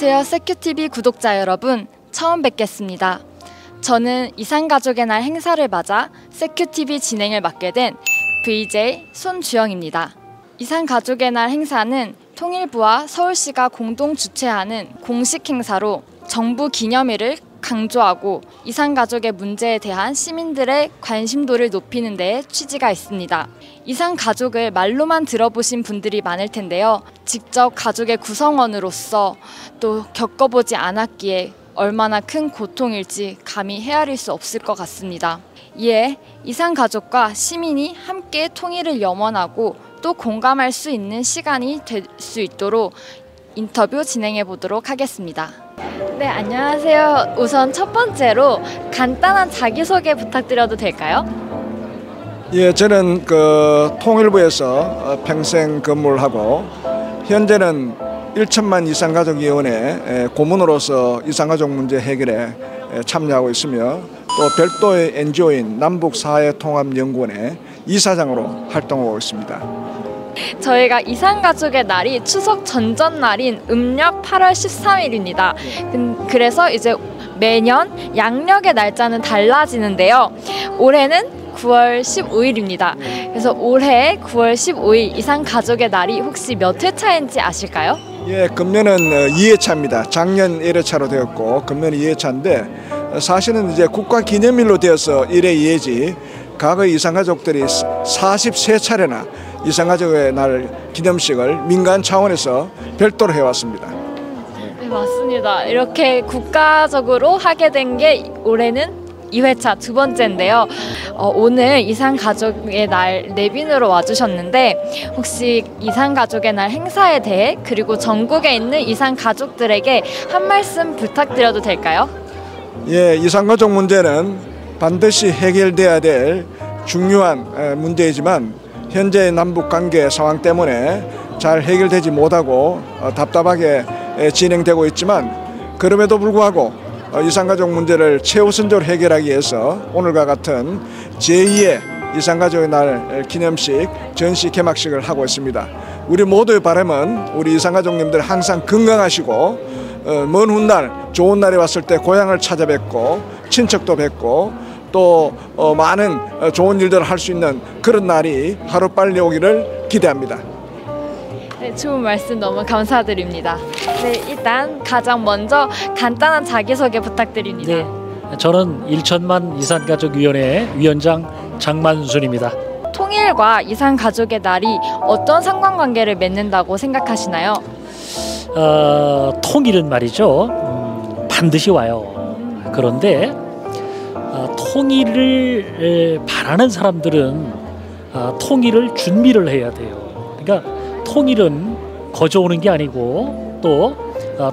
안녕하세요. 세큐TV 구독자 여러분, 처음 뵙겠습니다. 저는 이산가족의 날 행사를 맞아 세큐TV 진행을 맡게 된 VJ 손주영입니다. 이산가족의 날 행사는 통일부와 서울시가 공동 주최하는 공식 행사로 정부 기념일을 강조하고 이산가족의 문제에 대한 시민들의 관심도를 높이는 데 취지가 있습니다. 이산가족을 말로만 들어보신 분들이 많을 텐데요. 직접 가족의 구성원으로서 또 겪어보지 않았기에 얼마나 큰 고통일지 감히 헤아릴 수 없을 것 같습니다. 이에 이산가족과 시민이 함께 통일을 염원하고 또 공감할 수 있는 시간이 될 수 있도록 인터뷰 진행해 보도록 하겠습니다. 네, 안녕하세요. 우선 첫 번째로 간단한 자기소개 부탁드려도 될까요? 예, 저는 통일부에서 평생 근무를 하고 현재는 1천만 이산가족위원회 고문으로서 이산가족 문제 해결에 참여하고 있으며 또 별도의 NGO인 남북사회통합연구원의 이사장으로 활동하고 있습니다. 저희가 이산가족의 날이 추석 전전날인 음력 8월 13일입니다. 그래서 이제 매년 양력의 날짜는 달라지는데요. 올해는 9월 15일입니다. 그래서 올해 9월 15일 이산가족의 날이 혹시 몇 회차인지 아실까요? 예, 금년은 2회차입니다. 작년 1회차로 되었고 금년은 2회차인데 사실은 이제 국가기념일로 되어서 1회 2회지 과거 이산가족들이 43차례나 이산가족의 날 기념식을 민간 차원에서 별도로 해왔습니다. 네, 맞습니다. 이렇게 국가적으로 하게 된 게 올해는 2회차 두 번째인데요. 오늘 이산가족의 날 내빈으로 와주셨는데 혹시 이산가족의 날 행사에 대해 그리고 전국에 있는 이산가족들에게 한 말씀 부탁드려도 될까요? 예, 이산가족 문제는 반드시 해결돼야 될 중요한 문제이지만 현재 남북관계 상황 때문에 잘 해결되지 못하고 답답하게 진행되고 있지만 그럼에도 불구하고 이산가족 문제를 최우선적으로 해결하기 위해서 오늘과 같은 제2의 이산가족의 날 기념식 전시 개막식을 하고 있습니다. 우리 모두의 바람은 우리 이산가족님들 항상 건강하시고 먼 훗날 좋은 날이 왔을 때 고향을 찾아뵙고 친척도 뵙고 또 많은 좋은 일들을 할 수 있는 그런 날이 하루빨리 오기를 기대합니다. 네, 좋은 말씀 너무 감사드립니다. 네, 일단 가장 먼저 간단한 자기소개 부탁드립니다. 네, 저는 1천만 이산가족위원회 위원장 장만순입니다. 통일과 이산가족의 날이 어떤 상관관계를 맺는다고 생각하시나요? 통일은 말이죠. 반드시 와요. 그런데 통일을 바라는 사람들은 통일을 준비를 해야 돼요. 그러니까 통일은 거저 오는 게 아니고 또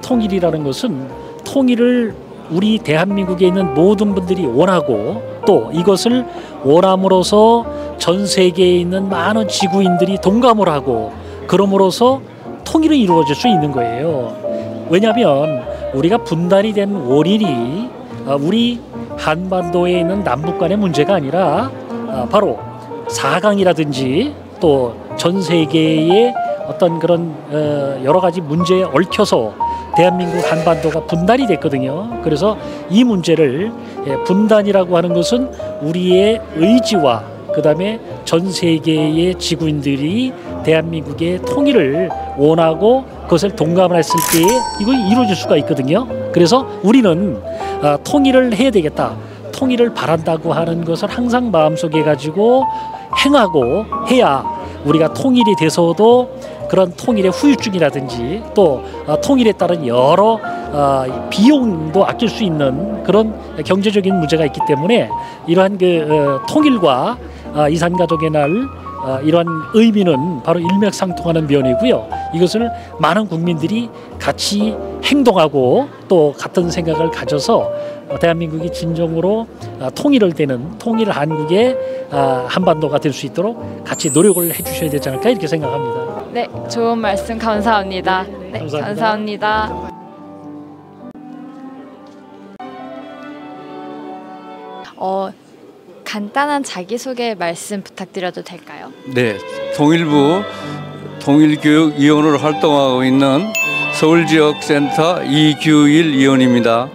통일이라는 것은 통일을 우리 대한민국에 있는 모든 분들이 원하고 또 이것을 원함으로써 전 세계에 있는 많은 지구인들이 동감을 하고 그럼으로써 통일이 이루어질 수 있는 거예요. 왜냐하면 우리가 분단이 된 원인이 우리 한반도에 있는 남북 간의 문제가 아니라 바로 4강이라든지 또 전 세계의 어떤 그런 여러 가지 문제에 얽혀서 대한민국 한반도가 분단이 됐거든요. 그래서 이 문제를 분단이라고 하는 것은 우리의 의지와 그다음에 전 세계의 지구인들이 대한민국의 통일을 원하고 그것을 동감을 했을 때에 이거 이루어질 수가 있거든요. 그래서 우리는 통일을 해야 되겠다. 통일을 바란다고 하는 것을 항상 마음속에 가지고 행하고 해야 우리가 통일이 돼서도 그런 통일의 후유증이라든지 또 통일에 따른 여러 비용도 아낄 수 있는 그런 경제적인 문제가 있기 때문에 이러한 통일과 이산가족의 날 이러한 의미는 바로 일맥상통하는 면이고요. 이것을 많은 국민들이 같이 행동하고 또 같은 생각을 가져서 대한민국이 진정으로 통일을 되는 통일 한국의 한반도가 될 수 있도록 같이 노력을 해주셔야 되지 않을까 이렇게 생각합니다. 네, 좋은 말씀 감사합니다. 네, 감사합니다. 간단한 자기소개 말씀 부탁드려도 될까요? 네, 통일부 통일교육위원으로 활동하고 있는 서울지역센터 이규일 의원입니다.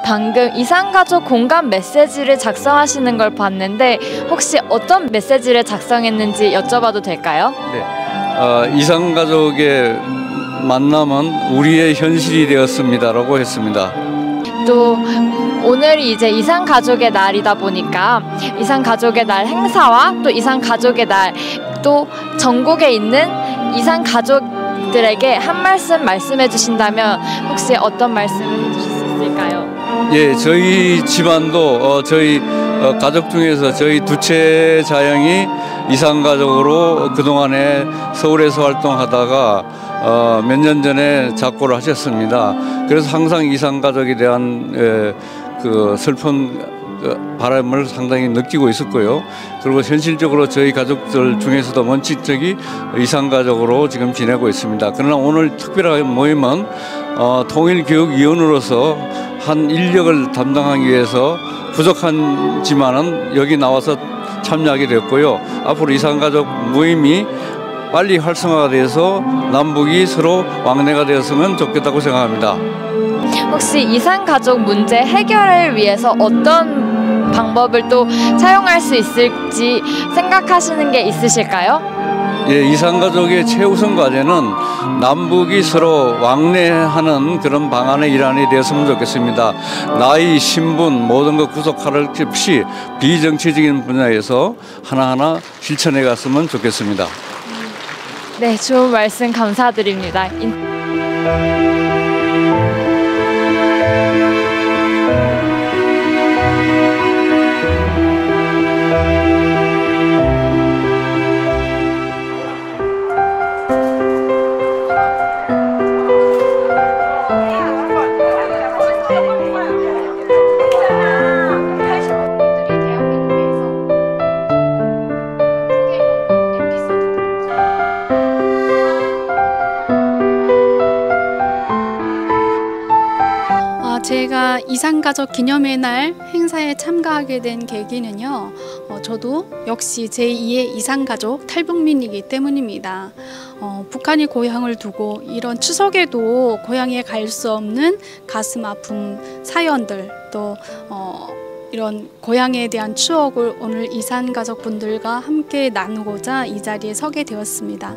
방금 이산가족 공감 메시지를 작성하시는 걸 봤는데 혹시 어떤 메시지를 작성했는지 여쭤봐도 될까요? 네, 이산가족의 만남은 우리의 현실이 되었습니다라고 했습니다. 또 오늘이 이제 이산가족의 날이다 보니까 이산가족의 날 행사와 또 이산가족의 날 또 전국에 있는 이산가족들에게 한 말씀 말씀해 주신다면 혹시 어떤 말씀을 해주실 수 있을까요? 예, 저희 집안도 저희 가족 중에서 저희 두째 자형이 이산가족으로 그동안에 서울에서 활동하다가 몇 년 전에 작고를 하셨습니다. 그래서 항상 이산가족에 대한 그 슬픈 바람을 상당히 느끼고 있었고요. 그리고 현실적으로 저희 가족들 중에서도 원칙적이 이산가족으로 지금 지내고 있습니다. 그러나 오늘 특별한 모임은 통일교육위원으로서 한 인력을 담당하기 위해서 부족하지만은 여기 나와서 참여하게 되었고요. 앞으로 이산가족 모임이 빨리 활성화가 돼서 남북이 서로 왕래가 되었으면 좋겠다고 생각합니다. 혹시 이산가족 문제 해결을 위해서 어떤 방법을 또 사용할 수 있을지 생각하시는 게 있으실까요? 예, 이산가족의 최우선 과제는 남북이 서로 왕래하는 그런 방안의 일환이 되었으면 좋겠습니다. 나이, 신분, 모든 것 구속할 것 없이 비정치적인 분야에서 하나하나 실천해 갔으면 좋겠습니다. 네, 좋은 말씀 감사드립니다. 제가 이산가족 기념의 날 행사에 참가하게 된 계기는요. 저도 역시 제2의 이산가족 탈북민이기 때문입니다. 북한이 고향을 두고 이런 추석에도 고향에 갈 수 없는 가슴 아픈 사연들 또 이런 고향에 대한 추억을 오늘 이산가족분들과 함께 나누고자 이 자리에 서게 되었습니다.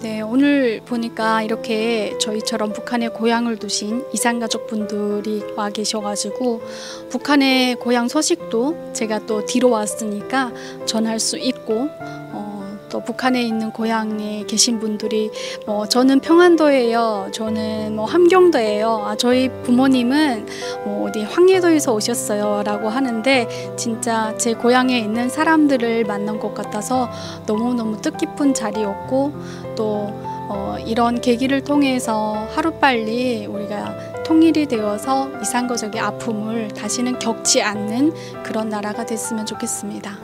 네, 오늘 보니까 이렇게 저희처럼 북한에 고향을 두신 이산가족분들이 와 계셔가지고 북한의 고향 소식도 제가 또 뒤로 왔으니까 전할 수 있고 또 북한에 있는 고향에 계신 분들이 저는 평안도예요. 저는 함경도예요. 저희 부모님은 어디 황해도에서 오셨어요 라고 하는데 진짜 제 고향에 있는 사람들을 만난 것 같아서 너무너무 뜻깊은 자리였고 또 이런 계기를 통해서 하루빨리 우리가 통일이 되어서 이산가족의 아픔을 다시는 겪지 않는 그런 나라가 됐으면 좋겠습니다.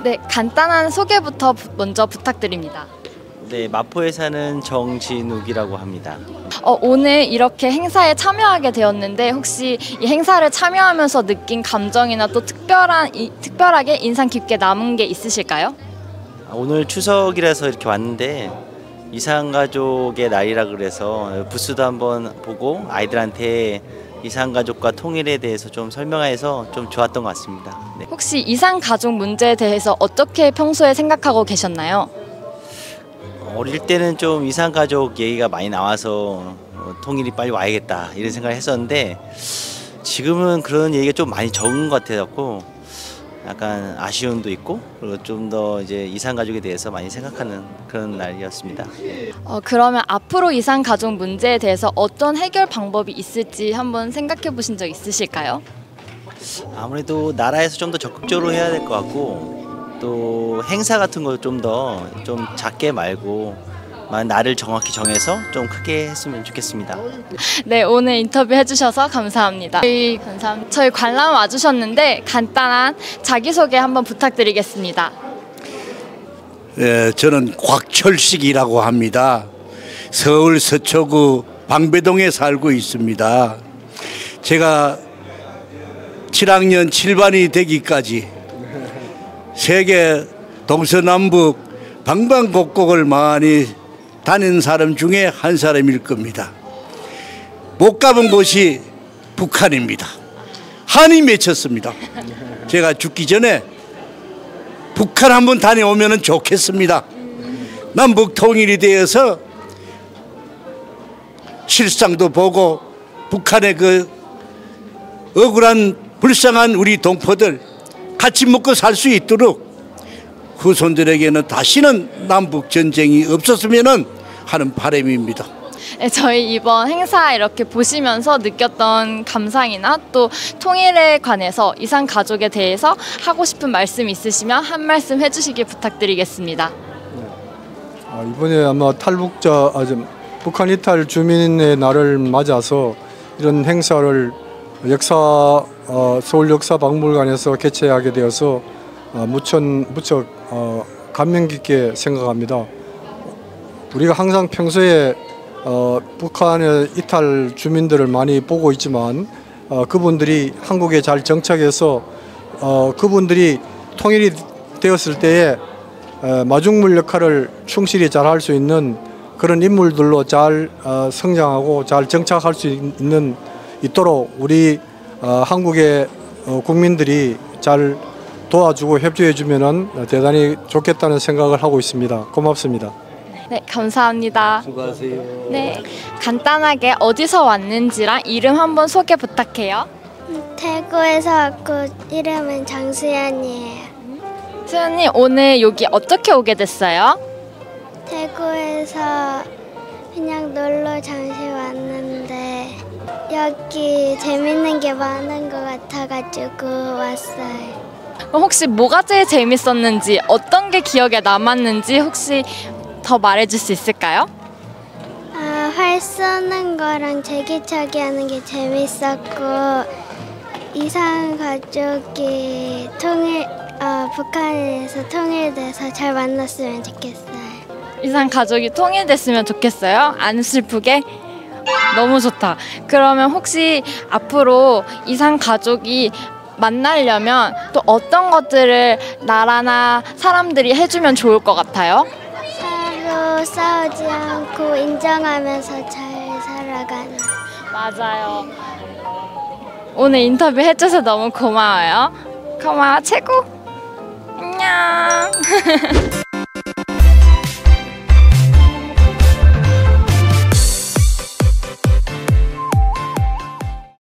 네, 간단한 소개부터 먼저 부탁드립니다. 네, 마포에 사는 정진욱이라고 합니다. 오늘 이렇게 행사에 참여하게 되었는데 혹시 이 행사를 참여하면서 느낀 감정이나 또 특별하게 인상 깊게 남은 게 있으실까요? 오늘 추석이라서 이렇게 왔는데 이산가족의 날이라 그래서 부스도 한번 보고 아이들한테 이산가족과 통일에 대해서 좀 설명해서 좀 좋았던 것 같습니다. 네. 혹시 이산가족 문제에 대해서 어떻게 평소에 생각하고 계셨나요? 어릴 때는 좀 이산가족 얘기가 많이 나와서 통일이 빨리 와야겠다 이런 생각을 했었는데 지금은 그런 얘기가 좀 많이 적은 것 같아서 약간 아쉬움도 있고 그리고 좀 더 이제 이산가족에 대해서 많이 생각하는 그런 날이었습니다. 그러면 앞으로 이산가족 문제에 대해서 어떤 해결 방법이 있을지 한번 생각해 보신 적 있으실까요? 아무래도 나라에서 좀 더 적극적으로 해야 될 것 같고 또 행사 같은 거 좀 더 좀 작게 말고 날을 정확히 정해서 좀 크게 했으면 좋겠습니다. 네, 오늘 인터뷰 해주셔서 감사합니다. 저희 관람 와주셨는데 간단한 자기소개 한번 부탁드리겠습니다. 네, 저는 곽철식이라고 합니다. 서울 서초구 방배동에 살고 있습니다. 제가 7학년 7반이 되기까지 세계 동서남북 방방곡곡을 많이 다닌 사람 중에 한 사람일 겁니다. 못 가본 곳이 북한입니다. 한이 맺혔습니다. 제가 죽기 전에 북한 한번 다녀오면 좋겠습니다. 남북 통일이 되어서 실상도 보고 북한의 그 억울한 불쌍한 우리 동포들 같이 먹고 살 수 있도록 후손들에게는 다시는 남북 전쟁이 없었으면 하는 바람입니다. 네, 저희 이번 행사 이렇게 보시면서 느꼈던 감상이나 또 통일에 관해서 이산 가족에 대해서 하고 싶은 말씀 있으시면 한 말씀 해주시길 부탁드리겠습니다. 이번에 아마 북한 이탈 주민의 날을 맞아서 이런 행사를 서울역사박물관에서 개최하게 되어서 무척 감명 깊게 생각합니다. 우리가 항상 평소에 북한의 이탈 주민들을 많이 보고 있지만 그분들이 한국에 잘 정착해서 그분들이 통일이 되었을 때에 마중물 역할을 충실히 잘 할 수 있는 그런 인물들로 잘 성장하고 잘 정착할 수 있도록 우리 한국의 국민들이 잘 도와주고 협조해 주면은 대단히 좋겠다는 생각을 하고 있습니다. 고맙습니다. 네, 감사합니다. 수고하세요. 네, 간단하게 어디서 왔는지랑 이름 한번 소개 부탁해요. 대구에서 왔고 이름은 장수연이에요. 수연님, 오늘 여기 어떻게 오게 됐어요? 대구에서 그냥 놀러 잠시 왔는데 여기 재밌는 게 많은 것 같아가지고 왔어요. 그럼 혹시 뭐가 제일 재밌었는지, 어떤 게 기억에 남았는지 혹시 더 말해줄 수 있을까요? 활 쏘는 거랑 제기차기 하는 게 재밌었고 이산 가족이 북한에서 통일돼서 잘 만났으면 좋겠어요. 이산 가족이 통일됐으면 좋겠어요. 안 슬프게? 너무 좋다. 그러면 혹시 앞으로 이산 가족이 만나려면 또 어떤 것들을 나라나 사람들이 해주면 좋을 것 같아요? 서로 싸우지 않고 인정하면서 잘 살아가는. 맞아요. 오늘 인터뷰 해줘서 너무 고마워요. 고마워, 최고. 안녕.